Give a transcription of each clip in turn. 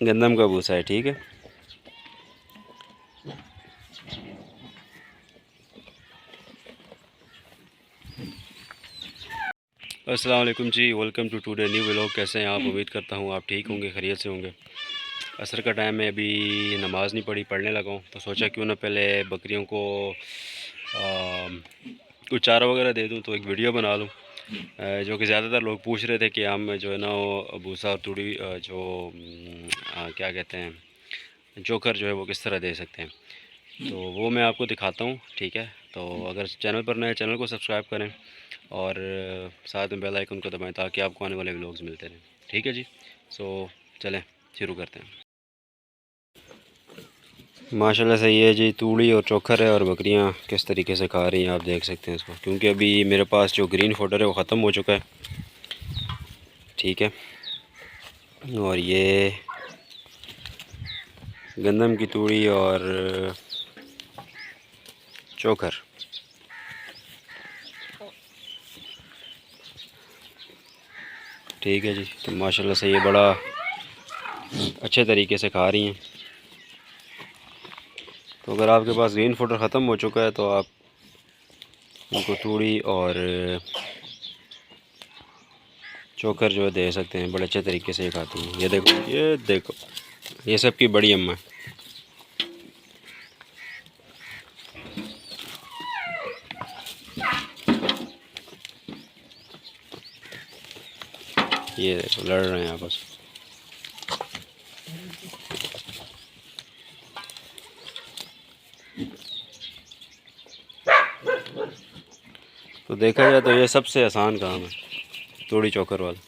गंदम का भूसा है, ठीक है। अस्सलाम वालेकुम जी, welcome to today new vlog. कैसे हैं आप? उम्मीद करता हूँ आप ठीक होंगे, खैरियत से होंगे। असर का टाइम है, अभी नमाज़ नहीं पढ़ी, पढ़ने लगा हूँ, तो सोचा क्यों ना पहले बकरियों को कुछ चारा वगैरह दे दूँ, तो एक वीडियो बना लूँ। जो कि ज़्यादातर लोग पूछ रहे थे कि हम जो है ना वो भूसा और तूड़ी क्या कहते हैं, चोकर जो है वो किस तरह दे सकते हैं, तो वो मैं आपको दिखाता हूँ, ठीक है। तो अगर चैनल पर नए, चैनल को सब्सक्राइब करें और साथ में बेल आइकन को दबाएं ताकि आपको आने वाले व्लॉग्स मिलते रहें, ठीक है जी। सो चलें शुरू करते हैं। माशाल्लाह से ये जी तूड़ी और चोकर है और बकरियां किस तरीके से खा रही हैं, आप देख सकते हैं इसको, क्योंकि अभी मेरे पास जो ग्रीन फोडर है वो ख़त्म हो चुका है, ठीक है। और ये गंदम की तूड़ी और चोकर, ठीक है जी। तो माशाल्लाह से ये बड़ा अच्छे तरीके से खा रही हैं। तो अगर आपके पास ग्रीन फूडर ख़त्म हो चुका है तो आप उनको तूड़ी और चोकर जो है दे सकते हैं, बड़े अच्छे तरीके से ये खाती हैं। ये देखो, ये देखो, ये सब की बड़ी अम्मा है। ये देखो लड़ रहे हैं आपस। तो देखा जाए तो ये सबसे आसान काम है, तूड़ी चोकर वाला।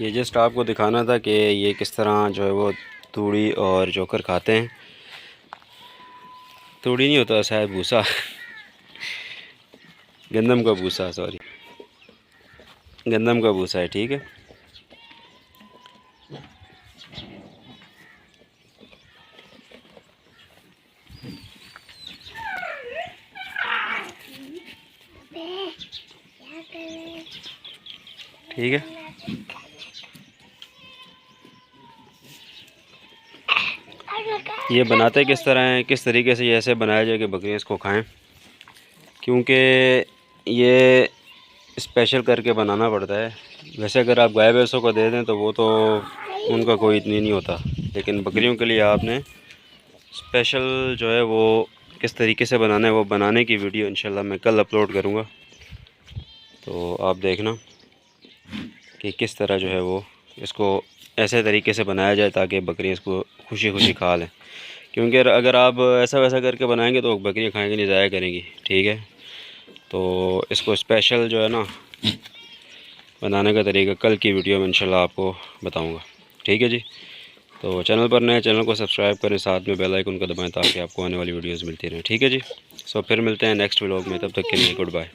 ये जस्ट आपको दिखाना था कि ये किस तरह जो है वो तूड़ी और चोकर खाते हैं। तूड़ी नहीं होता शायद, भूसा गंदम का भूसा, सॉरी, गंदम का भूसा है, ठीक है। ठीक है, ये बनाते किस तरह हैं, किस तरीके से ये ऐसे बनाया जाए कि बकरियां इसको खाएं, क्योंकि ये स्पेशल करके बनाना पड़ता है। वैसे अगर आप गाय भैंसों को दे दें तो वो तो उनका कोई इतनी नहीं होता, लेकिन बकरियों के लिए आपने स्पेशल जो है वो किस तरीके से बनाना है, वो बनाने की वीडियो इंशाल्लाह मैं कल अपलोड करूँगा। तो आप देखना कि किस तरह जो है वो इसको ऐसे तरीके से बनाया जाए ताकि बकरियाँ इसको खुशी खुशी खा लें, क्योंकि अगर आप ऐसा वैसा करके बनाएंगे तो बकरियाँ खाएंगी नहीं, ज़ाया करेंगी, ठीक है। तो इसको स्पेशल जो है ना बनाने का तरीका कल की वीडियो में इंशाल्लाह आपको बताऊंगा, ठीक है जी। तो चैनल पर नए, चैनल को सब्सक्राइब करें, साथ में बेल आइकन को दबाएं ताकि आपको आने वाली वीडियोस मिलती रहें, ठीक है जी। सो फिर मिलते हैं नेक्स्ट व्लॉग में, तब तक के लिए गुड बाय।